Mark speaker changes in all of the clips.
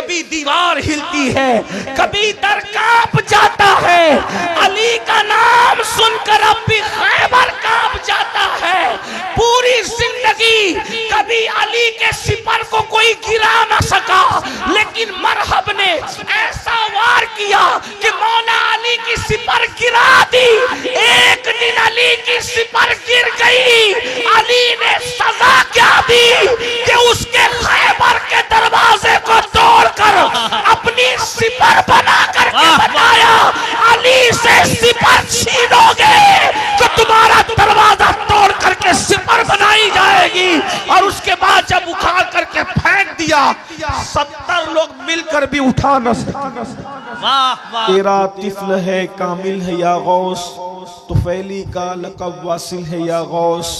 Speaker 1: کبھی دیوار ہلتی ہے، کبھی در کانپ جاتا ہے، علی کا نام سن کر اب بھی خیبر کانپ جاتا ہے۔ پوری زندگی کبھی علی کے سپر کو کوئی گرا نہ سکا، لیکن مرحب نے ایسا وار کیا کہ مولا علی کی سپر گرا دی۔ ایک دن علی کی سپر گر گئی، علی نے سزا کیا دی کہ اس کے خیبر کے دروازے کو توڑ کر اپنی سپر بنا کر کے بتایا، علی سے سپر چھینو گے تو تمہارا دروازہ توڑ کر کے سپر بنائی جائے گی۔ اور اس کے بعد جب اکھاڑ کر کے پھینک دیا، 70 لوگ مل کر بھی اٹھا نہ سکے۔ تیرا طفل ہے کامل ہے یا غوث، طفیلی کا لقب واصل ہے یا غوث،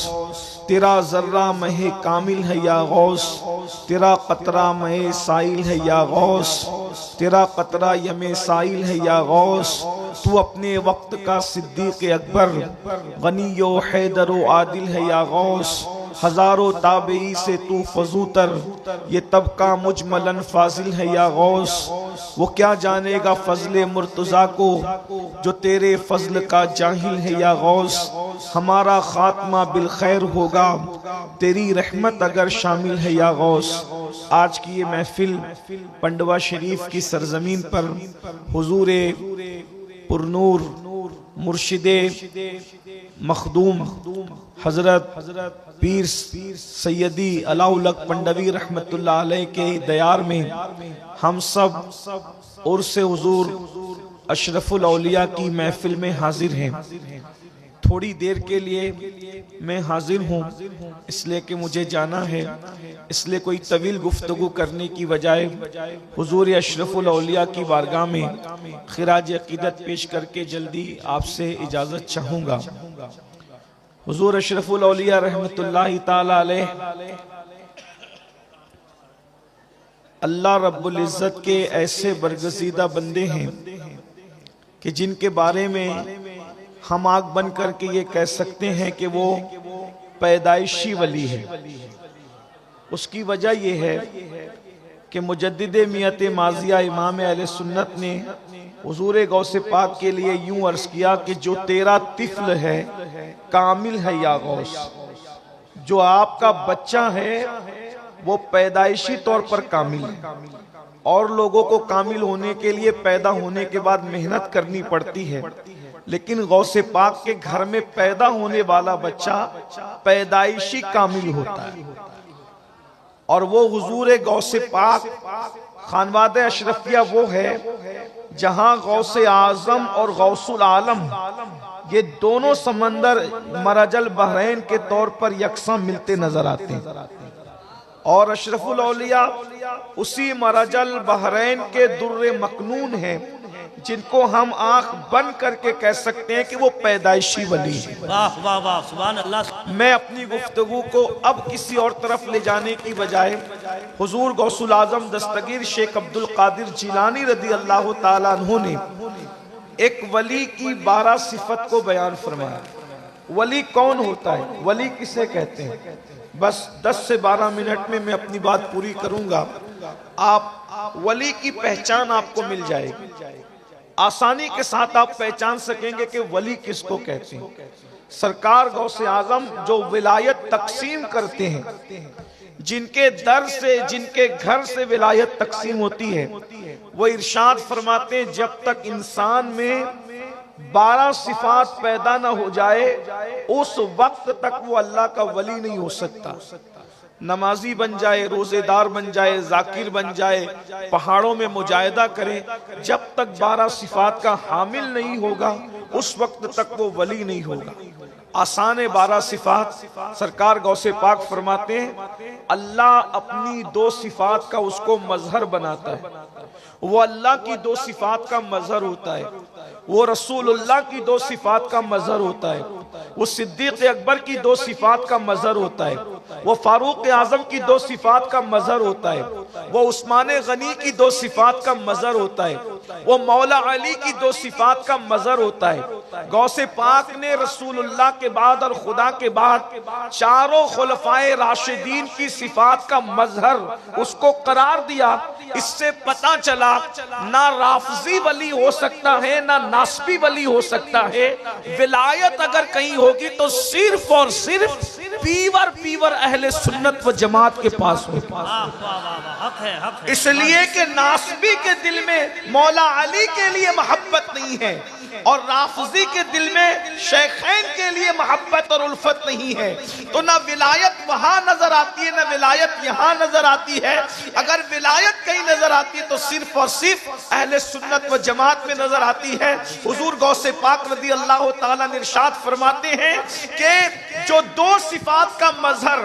Speaker 1: تیرا ذرہ مہ کامل ہے یا غوث، تیرا قطرہ مہ سائل ہے یا غوث، تیرا قطرہ یم سائل ہے یا غوث، تو اپنے وقت کا صدیق اکبر، غنی و حیدر و عادل ہے یا غوث، ہزاروں تابعی سے تو فضوتر، یہ طبقہ مجملاً فاضل ہے یا غوث۔ وہ کیا جانے گا فضل مرتضیٰ کو جو تیرے فضل کا جاہل ہے یا غوث، ہمارا خاتمہ بالخیر ہوگا تیری رحمت اگر شامل ہے یا غوث۔ آج کی یہ محفل پنڈوا شریف کی سرزمین پر حضور پرنور مرشد مخدوم حضرت پیر سیدی علاء الحق پنڈوی رحمت اللہ علیہ کے دیار میں ہم سب عرس حضور اشرف الاولیاء کی محفل میں حاضر ہیں۔ تھوڑی دیر کے لیے میں حاضر ہوں، اس لیے کہ مجھے جانا ہے، اس لیے کوئی طویل گفتگو کرنے کی بجائے حضور اشرف الاولیاء کی بارگاہ میں خراج عقیدت پیش کر کے جلدی آپ سے اجازت چاہوں گا۔ حضور اشرف الاولیاء رحمت اللہ تعالی علیہ اللہ رب العزت کے ایسے برگزیدہ بندے ہیں کہ جن کے بارے میں ہم آنکھ بن کر کے یہ کہہ سکتے ہیں کہ وہ پیدائشی ولی ہے۔ اس کی وجہ یہ ہے کہ مجدد میت ماضیہ امام اہل سنت نے حضور غوث پاک کے لیے یوں عرض کیا کہ جو تیرا طفل ہے کامل ہے یا غوث، جو آپ کا بچہ ہے وہ پیدائشی طور پر کامل ہے۔ اور لوگوں کو کامل ہونے کے لیے پیدا ہونے کے بعد محنت کرنی پڑتی ہے، لیکن غوث پاک کے گھر میں پیدا ہونے والا بچہ پیدائشی کامل ہوتا ہے۔ اور وہ حضور غوث پاک خانوادہ اشرفیہ وہ ہے جہاں غوث اعظم اور غوث العالم یہ دونوں سمندر مرج البحرین کے طور پر یکساں ملتے نظر آتے ہیں، اور اشرف الاولیاء اسی مرج البحرین کے در مکنون ہیں جن کو ہم آنکھ بند کر کے کہہ سکتے ہیں کہ وہ پیدائشی ولی ہیں۔
Speaker 2: واہ واہ واہ سبحان اللہ۔
Speaker 1: میں اپنی گفتگو کو اب کسی اور طرف لے جانے کی بجائے حضور غوث العظم دستگیر شیخ عبد القادر جیلانی رضی اللہ تعالیٰ عنہ نے ایک ولی کی 12 صفت کو بیان فرمایا۔ ولی کون ہوتا ہے؟ ولی کسے کہتے ہیں؟ بس 10 سے 12 منٹ میں اپنی بات پوری کروں گا۔ آپ ولی کی پہچان آپ کو مل جائے گی، آسانی کے ساتھ آپ پہچان سکیں گے کہ ولی کس کو کہتے ہیں۔ سرکار غوث اعظم جو ولایت تقسیم کرتے ہیں، جن کے در سے جن کے گھر سے ولایت تقسیم ہوتی ہے، وہ ارشاد فرماتے ہیں جب تک انسان میں 12 صفات پیدا نہ ہو جائے اس وقت تک وہ اللہ کا ولی نہیں ہو سکتا۔ نمازی بن جائے، روزے دار بن جائے، ذاکر بن جائے، پہاڑوں میں مجاہدہ کرے، جب تک 12 صفات کا حامل نہیں ہوگا اس وقت تک وہ ولی نہیں ہوگا۔ آسان 12 صفات سرکار غوث پاک فرماتے ہیں اللہ اپنی 2 صفات کا اس کو مظہر بناتا ہے۔ وہ اللہ کی 2 صفات کا مظہر ہوتا ہے، وہ رسول اللہ کی 2 صفات کا مظہر ہوتا ہے، وہ صدیق اکبر کی 2 صفات کا مظہر ہوتا ہے،
Speaker 3: وہ فاروق اعظم کی 2 صفات کا مظہر ہوتا ہے، وہ عثمان غنی کی 2 صفات کا مظہر ہوتا ہے، وہ مولا علی کی 2 صفات کا مظہر ہوتا ہے۔ غوث پاک نے رسول اللہ کے بعد اور خدا کے بعد چاروں خلفائے راشدین کی صفات کا مظہر اس کو قرار دیا۔ اس سے پتہ چلا نہ رافضی ولی ہو سکتا ہے نہ ناسبی ولی ہو سکتا ہے، ولایت اگر کہیں ہوگی تو صرف اور صرف پیور اہل سنت و جماعت کے پاس ہوگی۔
Speaker 2: حق ہے، حق ہے۔
Speaker 3: اس لیے کہ ناسبی کے دل میں مولا علی کے لیے محبت نہیں ہے اور رافضی کے دل میں شیخین کے لیے محبت اور الفت نہیں ہے، تو نہ ولایت وہاں نظر آتی ہے نہ ولایت یہاں نظر آتی ہے۔ اگر ولایت کہیں نظر آتی ہے تو صرف اور صرف اہل سنت و جماعت میں نظر آتی ہے۔ حضور غوث پاک رضی اللہ تعالیٰ نے ارشاد فرماتے ہیں کہ جو 2 صفات کا مظہر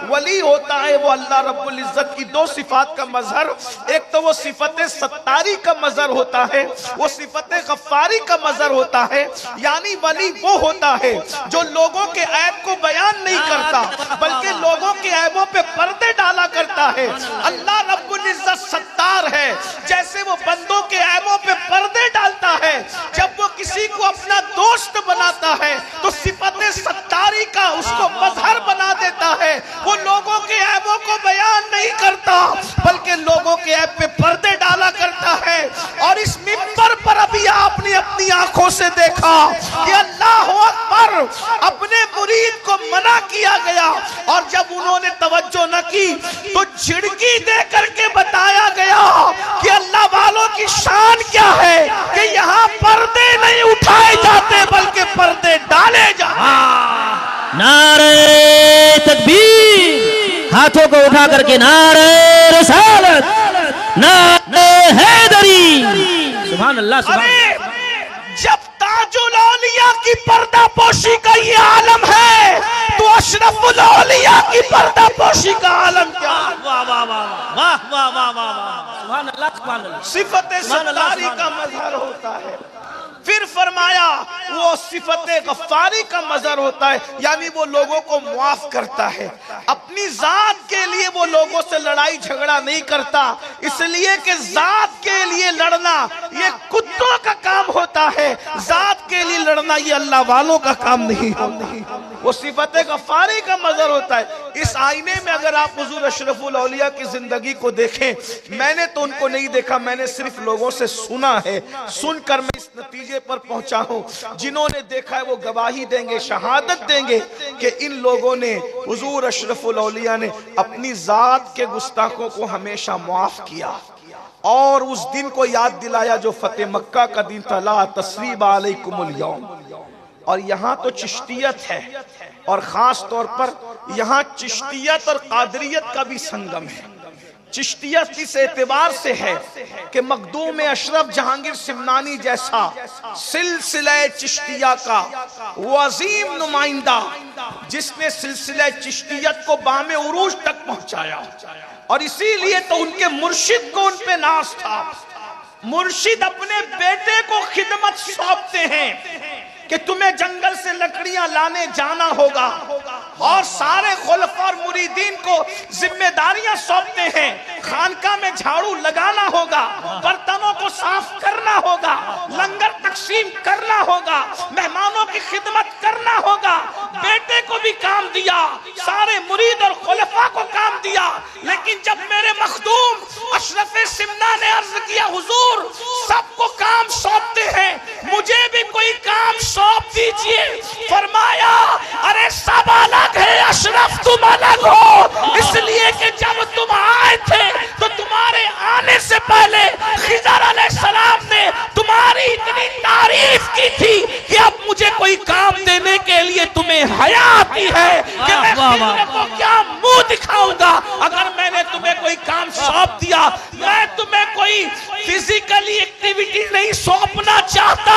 Speaker 3: ولی ہوتا ہے وہ اللہ رب العزت کی 2 صفات کا مظہر، ایک تو وہ صفت ستاری کا مظہر ہوتا ہے، وہ صفت غفاری کا مظہر ہوتا ہے۔ یعنی ولی وہ ہوتا ہے جو لوگوں کے عیب کو بیان نہیں کرتا بلکہ لوگوں کے عیبوں پہ پردے ڈالا کرتا ہے۔ اللہ رب العزت ستار ہے، جیسے وہ بندوں کے عیبوں پہ پردے ڈالتا ہے، جب وہ کسی کو اپنا دوست بناتا ہے تو صفت ستاری کا اس کو مظہر بنا دیتا ہے۔ وہ لوگوں کے عیبوں کو بیان نہیں کرتا بلکہ لوگوں کے عیب پہ پردے ڈالا کرتا ہے۔ اور اس منبر پر ابھی آپ نے اپنی آنکھوں سے دیکھا کہ اللہ اکبر اپنے مرید کو منع کیا گیا، اور جب انہوں نے توجہ نہ کی تو جھڑکی دے کر کے بتایا گیا کہ اللہ والوں کی شان کیا ہے کہ یہاں پردے نہیں اٹھائے جاتے بلکہ پردے ڈالے جاتے۔
Speaker 2: نعرہ تکبیر، ہاتھوں کو اٹھا کر کے نعرہ رسالت، نعرہ حیدری۔ سبحان اللہ، سبحان اللہ۔
Speaker 1: جب تاج الاولیاء کی پردہ پوشی کا یہ عالم ہے تو اشرف الاولیاء کی پردہ پوشی کا عالم کیا ہے؟
Speaker 2: واہ واہ واہ واہ واہ واہ واہ، سبحان اللہ، سبحان اللہ۔
Speaker 3: صفت ستاری کا مظہر ہوتا ہے۔ پھر فرمایا وہ صفت غفاری کا مظہر ہوتا ہے، یعنی وہ لوگوں کو معاف کرتا ہے۔ اپنی ذات کے لیے وہ لوگوں سے لڑائی جھگڑا نہیں کرتا، اس لیے کہ ذات کے لیے لڑنا یہ کتوں کا کام ہوتا ہے، ذات کے لیے لڑنا یہ اللہ والوں کا کام نہیں ہوتا۔ وہ صفت غفاری کا مظہر ہوتا ہے۔ اس آئینے میں اگر آپ حضور اشرف الاولیاء کی زندگی کو دیکھیں، میں نے تو ان کو نہیں دیکھا، میں نے صرف لوگوں سے سنا ہے، سن کر میں اس نتیجے پر پہنچا ہوں۔ جنہوں نے دیکھا ہے وہ گواہی دیں گے، شہادت دیں گے کہ ان لوگوں نے حضور اشرف الاولیاء نے اپنی ذات کے گستاخوں کو ہمیشہ معاف کیا اور اس دن کو یاد دلایا جو فتح مکہ کا دن تھا، لا تثریب علیکم اليوم۔ اور یہاں تو چشتیت ہے، اور خاص طور پر یہاں چشتیت اور قادریت کا بھی سنگم ہے۔ چشتیت اس اعتبار سے ہے کہ مخدوم اشرف جہانگیر سمنانی جیسا سلسلہ چشتیہ کا وہ عظیم نمائندہ جس نے سلسلہ چشتیت کو بام عروج تک پہنچایا، اور اسی لیے تو ان کے مرشد کو ان پہ ناز تھا۔ مرشد اپنے بیٹے کو خدمت سونپتے ہیں کہ تمہیں جنگل سے لکڑیاں لانے جانا ہوگا، اور سارے خلفاء اور مریدین کو ذمہ داریاں سونپتے ہیں، خانقاہ میں جھاڑو لگانا ہوگا، برتنوں کو صاف کرنا ہوگا، لنگر تقسیم کرنا ہوگا، مہمانوں کی خدمت کرنا ہوگا۔ بیٹے کو بھی کام دیا، سارے مرید اور خلفاء کو کام دیا، لیکن جب میرے مخدوم اشرف سمنہ نے عرض کیا حضور سب کو کام سونپتے ہیں، مجھے بھی کوئی کام سونپ دیجئے، فرمایا ارے سب الگ ہے اشرف تم الگ ہو، اس لیے کہ جب تم آئے تھے تو تمہارے آنے سے پہلے خضر علیہ السلام نے تمہاری اتنی تعریف کی تھی کہ اب مجھے کوئی کام دینے کے لیے تمہیں حیا آتی ہے کہ میں خضر کو کیا منہ دکھاؤں گا۔ اگر میں نے تمہیں کوئی کام سونپ دیا، میں تمہیں کوئی فزیکلی ایکٹیویٹی نہیں سونپنا چاہتا،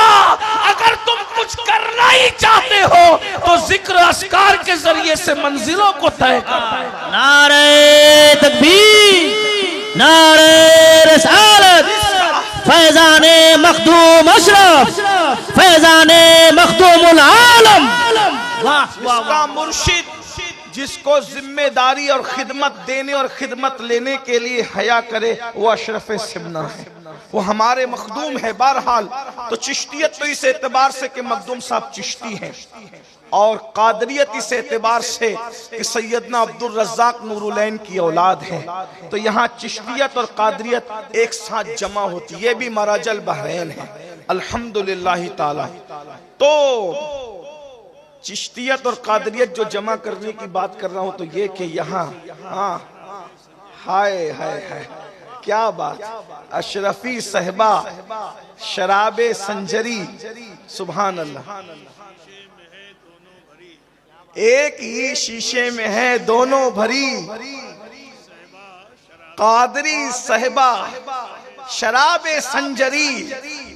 Speaker 3: اگر تم کچھ کرنا ہی چاہتے ہو تو ذکر اذکار کے ذریعے سے منزلوں کو طے کرو۔
Speaker 2: نعرہ تکبیر، نعرہ رسالت، فیضان مخدوم اشرف، فیضان مخدوم العالم۔
Speaker 3: اس کا مرشد جس کو ذمہ داری اور خدمت دینے اور خدمت لینے کے لیے حیا کرے وہ اشرف سمنہ ہے، وہ ہمارے مخدوم ہے۔ بہرحال تو چشتیت تو اس اعتبار سے کہ مخدوم صاحب چشتی ہیں، اور قادریت اس اعتبار سے کہ سیدنا عبدالرزاق نورالعین کی اولاد ہے، تو یہاں چشتیت اور قادریت ایک ساتھ جمع ہوتی، یہ بھی مراج البحرین ہے الحمدللہ تعالی۔ تو چشتیت اور قادریت جو جمع کرنے کی بات کر رہا ہوں تو یہ کہ یہاں ہائے ہائے ہائے کیا بات، اشرفی صحبہ شراب سنجری، سبحان اللہ، ایک ہی شیشے میں ہے دونوں بھری، قادری صحبہ شراب سنجری،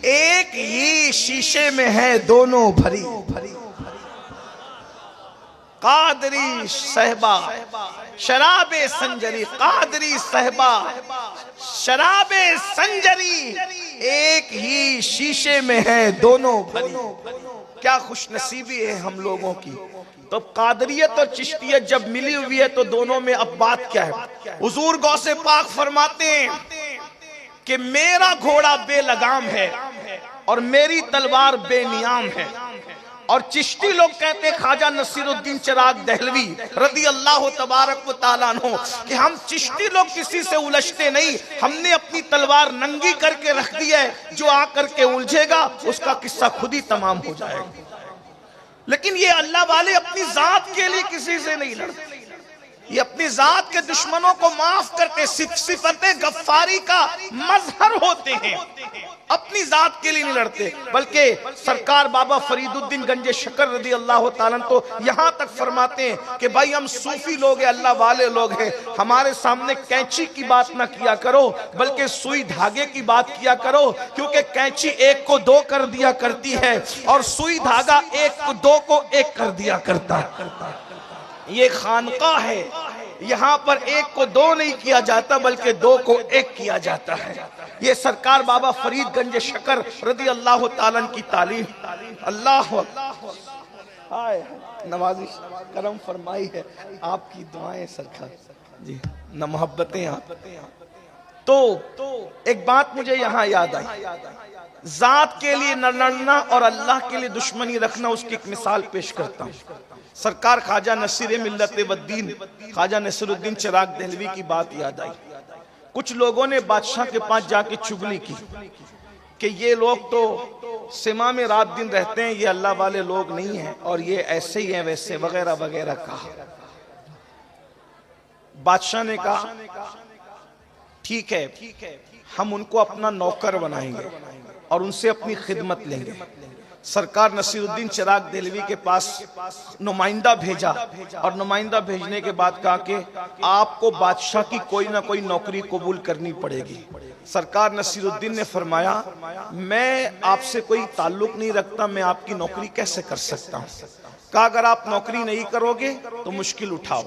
Speaker 3: ایک ہی شیشے میں ہے دونوں بھری، قادری صحبہ شراب سنجری، قادری صحبہ شراب سنجری، ایک ہی شیشے میں ہے دونوں بھری۔ کیا خوش نصیبی ہے ہم لوگوں کی۔ تو قادریت اور چشتیت جب ملی ہوئی ہے تو دونوں میں اب بات کیا ہے؟ حضور غوث پاک فرماتے ہیں کہ میرا گھوڑا بے لگام ہے اور میری تلوار بے نیام ہے، اور چشتی لوگ کہتے ہیں خواجہ نصیر الدین چراغ دہلوی رضی اللہ تبارک و تعالیٰ عنہ کہ ہم چشتی لوگ کسی سے الجھتے نہیں، ہم نے اپنی تلوار ننگی کر کے رکھ دی ہے، جو آ کر کے الجھے گا اس کا قصہ خود ہی تمام ہو جائے گا۔ لیکن یہ اللہ والے اپنی ذات کے لیے کسی سے نہیں لڑتے، یہ اپنی ذات کے دشمنوں کو معاف کرتے، صفت غفاری کا مظہر ہوتے ہیں، اپنی ذات کے لیے نہیں لڑتے۔ بلکہ سرکار بابا فرید الدین گنج شکر رضی اللہ تعالیٰ تو یہاں تک فرماتے ہیں کہ بھائی ہم صوفی لوگ ہیں، اللہ والے لوگ ہیں، ہمارے سامنے کینچی کی بات نہ کیا کرو بلکہ سوئی دھاگے کی بات کیا کرو، کیونکہ کینچی ایک کو دو کر دیا کرتی ہے اور سوئی دھاگا ایک کو دو کو ایک کر دیا کرتا ہے۔ یہ خانقاہ ہے، یہاں پر ایک کو دو نہیں کیا جاتا بلکہ دو کو ایک کیا جاتا ہے۔ یہ سرکار بابا فرید گنج شکر رضی اللہ تعالیٰ کی تعلیم، اللہ نوازش کرم فرمائی ہے آپ کی دعائیں سرکار جی نہ محبتیں آپ۔ تو ایک بات مجھے یہاں یاد آئی، ذات کے لیے نہ لڑنا اور اللہ کے لیے دشمنی رکھنا، اس کی ایک مثال پیش کرتا ہوں۔ سرکار خواجہ نصیر ملت والدین خواجہ نصیر الدین چراغ دہلوی کی بات یاد آئی۔ کچھ لوگوں نے بادشاہ کے پاس جا کے چغلی کی کہ یہ لوگ تو سما میں رات دن رہتے ہیں، یہ اللہ والے لوگ نہیں ہیں، اور یہ ایسے ہی ہیں ویسے وغیرہ وغیرہ کہا۔ بادشاہ نے کہا ٹھیک ہے، ہم ان کو اپنا نوکر بنائیں گے اور ان سے اپنی خدمت لیں گے۔ سرکار نصیر الدین چراغ دہلوی کے پاس نمائندہ بھیجا، اور نمائندہ بھیجنے کے بعد کہا کہ آپ کو بادشاہ کی کوئی نہ کوئی نوکری قبول کرنی پڑے گی۔ سرکار نصیر الدین نے فرمایا میں آپ سے کوئی تعلق نہیں رکھتا، میں آپ کی نوکری کیسے کر سکتا ہوں؟ کہا اگر آپ نوکری نہیں کرو گے تو مشکل اٹھاؤ۔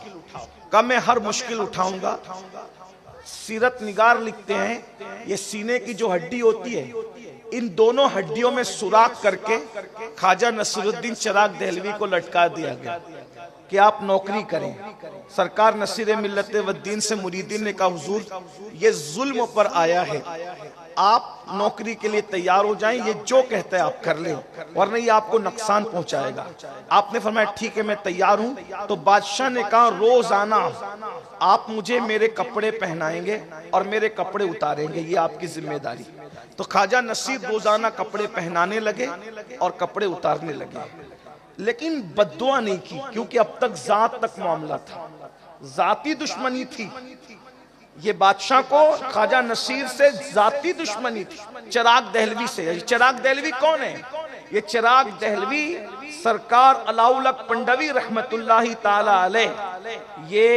Speaker 3: کہا میں ہر مشکل اٹھاؤں گا۔ سیرت نگار لکھتے ہیں یہ سینے کی جو ہڈی ہوتی ہے، ان دونوں ہڈیوں میں سوراخ کر کے خواجہ نصیر الدین چراغ دہلوی کو لٹکا دیا گیا کہ آپ نوکری کریں۔ سرکار نصیر ملت والدین سے مریدین نے کہا حضور یہ ظلم پر آیا ہے، آپ نوکری کے لیے تیار ہو جائیں، یہ جو کہتا ہے آپ کر لیں ورنہ یہ آپ کو نقصان پہنچائے گا۔ آپ نے فرمایا ٹھیک ہے میں تیار ہوں۔ تو بادشاہ نے کہا روزانہ آپ مجھے میرے کپڑے پہنائیں گے اور میرے کپڑے اتاریں گے، یہ آپ کی ذمہ داری۔ تو خواجہ نصیر روزانہ کپڑے پہنانے لگے اور کپڑے اتارنے لگے، لیکن بددعا نہیں کی کیونکہ اب تک ذات تک معاملہ تھا، ذاتی دشمنی تھی۔ یہ بادشاہ کو خواجہ نصیر سے ذاتی دشمنی تھی، چراغ دہلوی سے۔ چراغ دہلوی کون ہے؟ یہ چراغ دہلوی سرکار علاؤ الحق پنڈوی رحمت اللہ تعالی علیہ، یہ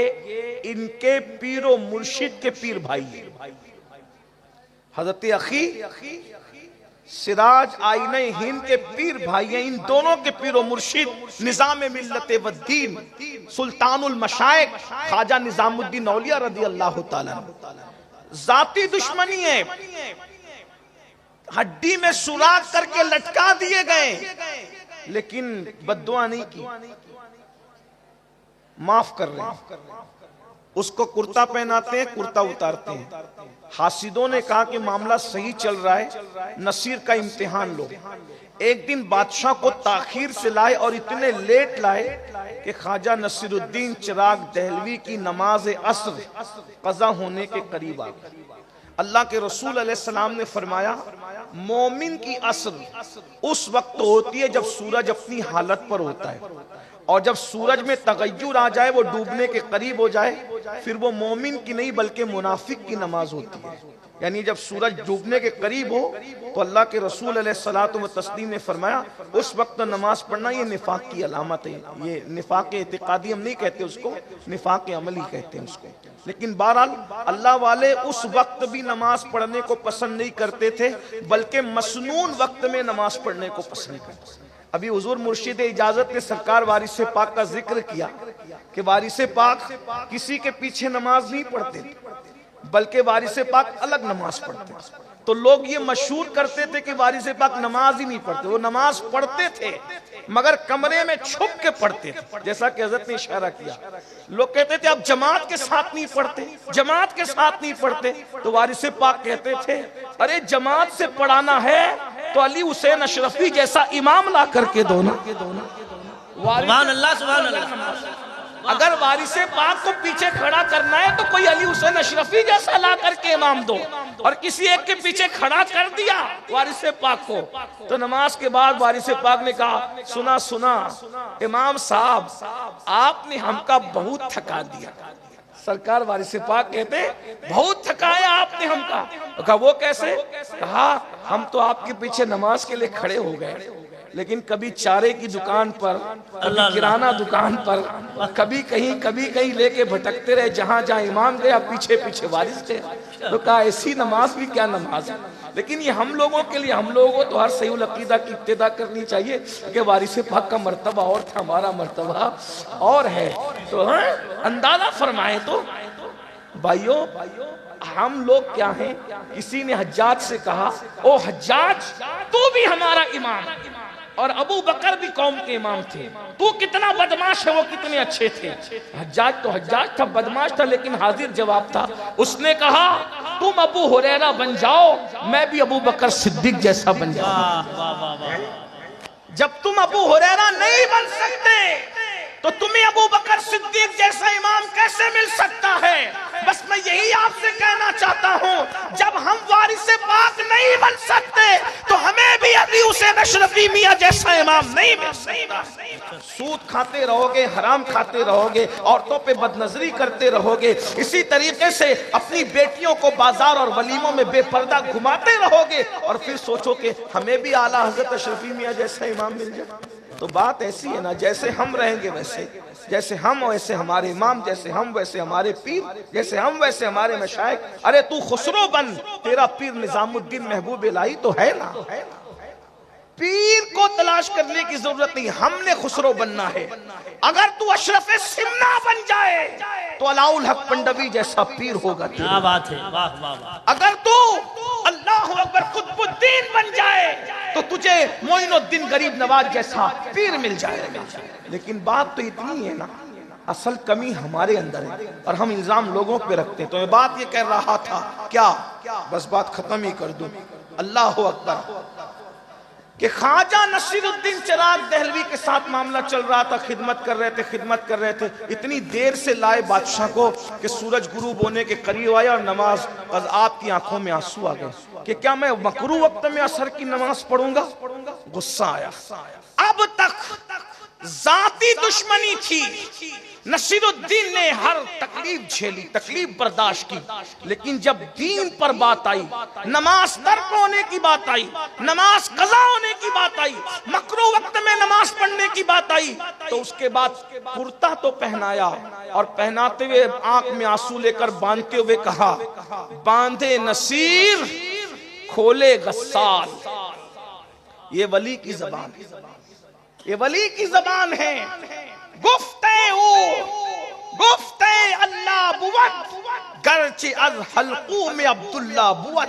Speaker 3: ان کے پیر و مرشد کے پیر بھائی ہیں۔ حضرت اخی سراج آئینہ ہند کے پیر بھائی ہیں، ان دونوں کے پیر و مرشد نظام ملت والدین سلطان المشائق خواجہ نظام الدین اولیاء رضی اللہ تعالیٰ عنہ۔ ذاتی دشمنی ہے، ہڈی میں سوراخ کر کے لٹکا دیے گئے لیکن بددعا نہیں کی۔ معاف کر رہے ہیں، اس کو کرتا پہناتے ہیں، کرتا اتارتے ہیں۔ حاسدوں نے کہا کہ معاملہ صحیح چل رہا ہے، نصیر کا امتحان لو۔ ایک دن بادشاہ کو تاخیر سے لائے اور اتنے لیٹ لائے کہ خواجہ نصیر الدین چراغ دہلوی کی نماز عصر قضا ہونے کے قریب آ گئی۔ اللہ کے رسول علیہ السلام نے فرمایا مومن کی عصر اس وقت ہوتی ہے جب سورج اپنی حالت پر ہوتا ہے، اور جب سورج میں تغیر آ جائے، وہ ڈوبنے کے قریب ہو جائے، پھر وہ مومن کی نہیں بلکہ منافق کی نماز ہوتی ہے۔ یعنی جب سورج ڈوبنے کے قریب ہو تو اللہ کے رسول علیہ الصلوۃ والتسلیم نے فرمایا اس وقت نماز پڑھنا یہ نفاق کی علامت ہے۔ یہ نفاق اعتقادی ہم نہیں کہتے اس کو، نفاق عملی کہتے ہیں اس کو۔ لیکن بہرحال اللہ والے اس وقت بھی نماز پڑھنے کو پسند نہیں کرتے تھے، بلکہ مسنون وقت میں نماز پڑھنے کو پسند کرتے تھے۔ ابھی حضور مرشد اجازت نے سرکار وارث پاک کا ذکر کیا کہ وارث پاک کسی کے پیچھے نماز نہیں پڑھتے بلکہ وارث پاک الگ نماز پڑھتے ہیں۔ تو لوگ یہ مشہور کرتے تھے کہ وارث پاک نماز ہی نہیں پڑھتے، وہ نماز پڑھتے تھے مگر کمرے میں چھپ کے پڑھتے تھے، جیسا کہ حضرت نے اشارہ کیا۔ لوگ کہتے تھے اب جماعت کے ساتھ نہیں پڑھتے، جماعت کے ساتھ نہیں پڑھتے، تو وارث پاک کہتے تھے ارے جماعت سے پڑھانا ہے تو علی حسین اشرفی جیسا امام لا کر کے دو نا۔
Speaker 2: سبحان اللہ سبحان اللہ۔
Speaker 3: اگر وارث پاک کو پیچھے کھڑا کرنا ہے تو کوئی علی حسین اشرفی جیسا لا کر کے امام دو، اور کسی ایک کے پیچھے کھڑا کر دیا وارث پاک کو تو نماز کے بعد وارث پاک نے کہا سنا سنا امام صاحب آپ نے ہم کا بہت تھکا دیا۔ سرکار وارث پاک کہتے بہت تھکایا آپ نے ہم کا۔ کہا وہ کیسے؟ کہا ہم تو آپ کے پیچھے نماز کے لیے کھڑے ہو گئے، لیکن کبھی چارے کی دکان پر، کبھی کرانہ دکان پر، کبھی کہیں لے کے بھٹکتے رہے، جہاں جہاں امام گیا پیچھے پیچھے وارث تھے۔ تو کہا ایسی نماز بھی کیا نماز ہے؟ لیکن یہ ہم لوگوں کے لیے، ہم لوگوں کو تو ہر صحیح العقیدہ کی ابتدا کرنی چاہیے کہ وارث پاک کا مرتبہ اور تھا، ہمارا مرتبہ اور ہے۔ تو اندازہ فرمائے تو بھائیو ہم لوگ کیا ہیں؟ کسی نے حجاج سے کہا او حجاج تو بھی ہمارا امام، اور ابو بکر بھی قوم کے امام تھے، تو کتنا بدماش ہے وہ کتنے اچھے تھے۔ حجاج تو حجاج تھا، بدماش تھا، لیکن حاضر جواب تھا۔ اس نے کہا تم ابو ہریرہ بن جاؤ، میں بھی ابو بکر صدیق جیسا بن جاؤں۔ جب تم ابو ہریرہ نہیں بن سکتے تو تمہیں ابو بکر صدیق جیسا امام کیسے مل سکتا ہے؟ بس میں یہی آپ سے کہنا چاہتا ہوں جب ہم وارث پاک نہیں بن سکتے تو ہمیں بھی علی حسین اشرفی میاں جیسا امام نہیں مل سکتا۔ سود کھاتے رہو گے، حرام کھاتے رہو گے، عورتوں پہ بدنظری کرتے رہو گے، اسی طریقے سے اپنی بیٹیوں کو بازار اور ولیموں میں بے پردہ گھماتے رہو گے، اور پھر سوچو کہ ہمیں بھی اعلیٰ حضرت اشرفی میاں جیسا امام مل جائے۔ تو بات ایسی ہے نا، جیسے ہم رہیں گے ویسے، جیسے ہم ویسے ہمارے امام، جیسے ہم ویسے ہمارے پیر، جیسے ہم ویسے ہمارے مشائخ۔ ارے تو خسرو بن، تیرا پیر نظام الدین محبوب الہی تو ہے نا۔ پیر کو تلاش کرنے کی ضرورت نہیں، ہم نے خسرو بننا ہے۔ اگر تو اشرف سمنا بن جائے تو علاء الحق پنڈوی جیسا پیر ہوگا۔
Speaker 2: کیا بات ہے، واہ واہ واہ۔
Speaker 3: اگر تو اللہ اکبر قطب الدین بن جائے تو تجھے معین الدین غریب نواز جیسا پیر مل جائے گا۔ لیکن بات تو اتنی ہے نا، اصل کمی ہمارے اندر ہے اور ہم الزام لوگوں پہ رکھتے ہیں۔ تو میں بات یہ کہہ رہا تھا، کیا بس بات ختم ہی کر دوں، اللہ اکبر، کہ خواجہ نصیر الدین چراغ دہلوی کے ساتھ معاملہ چل رہا تھا، خدمت کر رہے تھے، اتنی دیر سے لائے بادشاہ کو کہ سورج غروب ہونے کے قریب آیا اور نماز، آپ کی آنکھوں میں آنسو آ گئے کہ کیا میں مکروہ وقت میں عصر کی نماز پڑھوں گا؟ غصہ آیا۔ اب تک ذاتی دشمنی تھی، نصیر الدین نے ہر تکلیف جھیلی، تکلیف برداشت کی، لیکن جب دین پر بات آئی، نماز ترک ہونے کی بات آئی، نماز قضا ہونے کی بات آئی، مکروہ وقت میں نماز پڑھنے کی بات آئی، تو اس کے بعد کرتا تو پہنایا، اور پہناتے ہوئے آنکھ میں آنسو لے کر باندھتے ہوئے کہا باندھے نصیر کھولے غسال۔ یہ ولی کی زبان ہے، یہ ولی کی زبان ہے۔ گفتے اللہ بود گرچہ از حلقوم عبداللہ بود،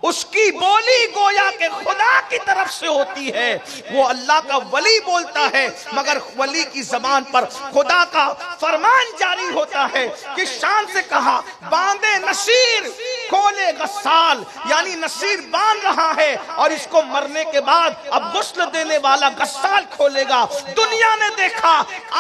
Speaker 3: اس کی بولی گویا کہ خدا کی طرف سے ہوتی ہے. وہ اللہ کا ولی بولتا ہے مگر ولی کی زبان پر خدا کا فرمان جاری ہوتا ہے. کس شان سے کہا باندے نصیر کھولے غسال، یعنی نصیر باندھ رہا ہے اور اس کو مرنے کے بعد اب غسل دینے والا غسال کھولے گا. دنیا نے دیکھا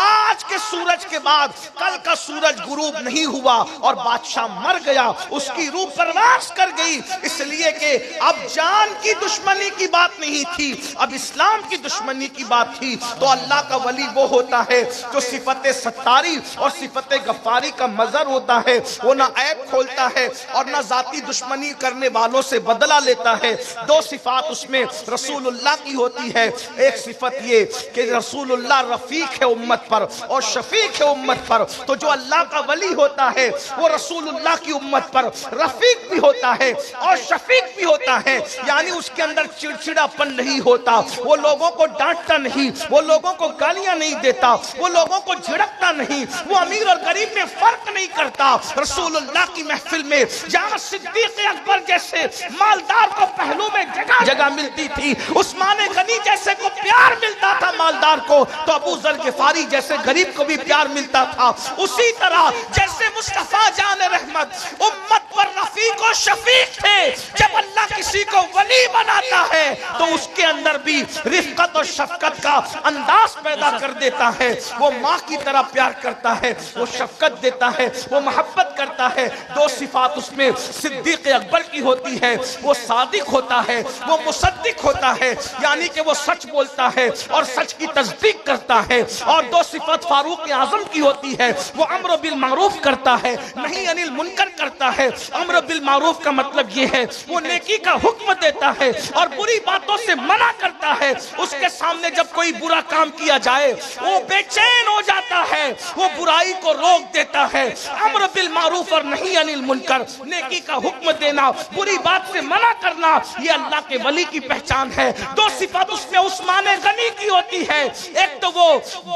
Speaker 3: آج کے سورج کے بعد کل کا سورج غروب نہیں ہوا اور بادشاہ مر گیا، اس کی روح پرواز کر گئی، اس لیے کہ اب جان کی دشمنی کی بات نہیں تھی، اب اسلام کی دشمنی کی بات تھی. تو اللہ کا ولی وہ ہوتا ہے جو صفت ستاری اور صفت غفاری کا مظہر ہوتا ہے. وہ نہ عیب کھولتا ہے اور نہ ذاتی دشمنی کرنے والوں سے بدلہ لیتا ہے. دو صفات اس میں رسول اللہ کی ہوتی ہے. ایک صفت یہ کہ رسول اللہ رفیق ہے امت پر اور شفیق ہے امت پر. تو جو اللہ کا ولی ہوتا ہے وہ رسول اللہ کی امت پر رفیق بھی ہوتا ہے اور شفیق بھی ہوتا ہے، یعنی اس کے اندر چڑچڑا پن نہیں ہوتا، وہ لوگوں کو ڈانٹتا نہیں، وہ لوگوں کو گالیاں نہیں دیتا، وہ لوگوں کو جھڑکتا نہیں، وہ امیر اور غریب میں فرق نہیں کرتا. رسول اللہ کی محفل میں جہاں صدیق اکبر جیسے مالدار کو پہلو میں جگہ ملتی تھی، عثمان غنی جیسے کو پیار ملتا تھا مالدار کو، تو ابو ذر غفاری جیسے غریب کو بھی پیار ملتا تھا. اسی طرح جیسے مصطفیٰ جان رحمت امت پر رفیق و شفیق تھے، جب اللہ کسی کو ولی بناتا ہے تو اس کے اندر بھی رفقت اور شفقت کا انداز پیدا کر دیتا ہے. وہ ماں کی طرح پیار کرتا ہے، وہ شفقت دیتا ہے، وہ محبت کرتا ہے. دو صفات اس میں صدیق اکبر کی ہوتی ہے، وہ صادق ہوتا ہے، وہ مصدق ہوتا ہے، یعنی کہ وہ سچ بولتا ہے اور سچ کی تصدیق کرتا ہے. اور دو صفت فاروق اعظم کی ہوتی ہے، وہ امر بالمعروف کرتا ہے، نہیں انل منکر کرتا ہے. امر بالمعروف کا مطلب یہ ہے وہ نیکی کا حکم دیتا ہے اور بری باتوں سے منع کرتا ہے. اس کے سامنے جب کوئی برا کام کیا جائے وہ بے چین ہو جاتا ہے، وہ برائی کو روک دیتا ہے. امر بالمعروف اور نہیں انل منکر، نیکی کا حکم دینا، بری بات سے منع کرنا، یہ اللہ کے ولی کی پہچان ہے. دو صفات اس میں عثمان غنی کی ہوتی ہے. ایک تو وہ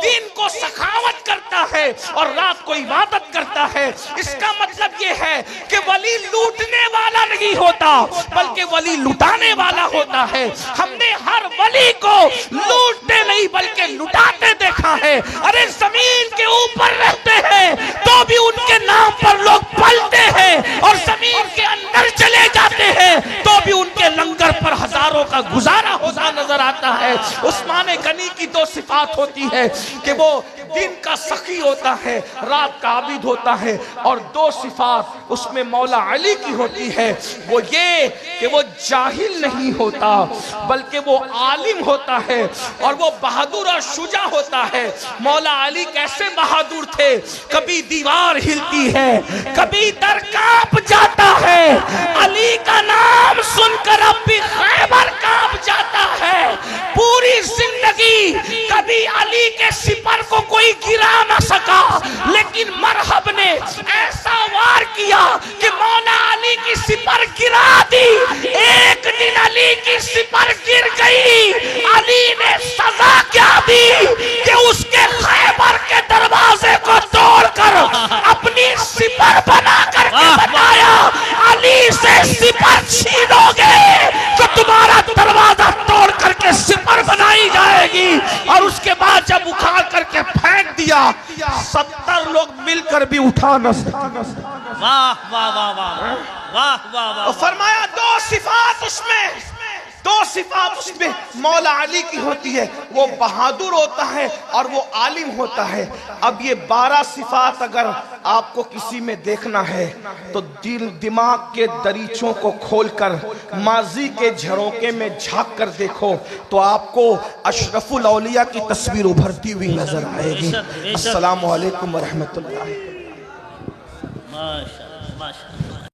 Speaker 3: دین کو سخاوت کرتا ہے اور رات کو عبادت کرتا ہے. اس کا مطلب یہ ہے کہ ولی لوٹنے والا نہیں ہوتا بلکہ ولی لٹانے والا ہوتا ہے. ہم نے ہر ولی کو لوٹتے نہیں بلکہ لٹاتے دیکھا ہے. ارے زمین کے اوپر رہتے ہیں تو بھی ان کے نام پر لوگ پلتے ہیں اور زمین کے اندر چلے جاتے ہیں تو بھی ان کے لنگر پر ہزاروں کا گزارا ہوتا نظر آتا ہے. عثمان غنی کی دو صفات ہوتی ہے کہ وہ دن کا سخی ہوتا ہے، رات کا عابد ہوتا ہے. اور دو صفات اس میں مولا علی کی ہوتی ہے، وہ یہ کہ وہ جاہل نہیں ہوتا بلکہ وہ عالم ہوتا ہے اور وہ بہادر اور شجاع ہوتا ہے. مولا علی کیسے بہادر تھے؟ کبھی دیوار ہلتی ہے، کبھی در کانپ جاتا ہے، علی کا نام سن کر اب بھی خیبر کانپ جاتا ہے. پوری زندگی کبھی علی کے سپر کو کوئی گرا نہ سکا، لیکن مرحب نے ایسا وار کیا کہ مولا علی کی سپر گرا دی. ایک دن علی کی سپر گر گئی، علی نے سزا کیا دی کہ اس کے خیبر کے دروازے کو توڑ کر اپنی سپر بنا کر کے بتایا علی سے سپر چھینو گے تو تمہارا دروازہ توڑ کر کے سپر بنائی جائے گی. اور اس کے بعد جب اکھاڑ کر کے پھینک دیا 70 لوگ مل کر بھی اٹھا نہ سکے.
Speaker 2: واہ واہ واہ واہ واہ واہ واہ.
Speaker 3: فرمایا دو صفات اس میں مولا علی کی ہوتی ہے، وہ بہادر ہوتا ہے اور وہ عالم ہوتا ہے. اب یہ 12 صفات اگر آپ کو کسی میں دیکھنا ہے تو دماغ کے دریچوں کو کھول کر ماضی کے جھروکے میں جھانک کر دیکھو تو آپ کو اشرف الاولیاء کی تصویر ابھرتی ہوئی نظر آئے گی. السلام علیکم ورحمۃ اللہ.
Speaker 2: ماشاءاللہ ماشاءاللہ.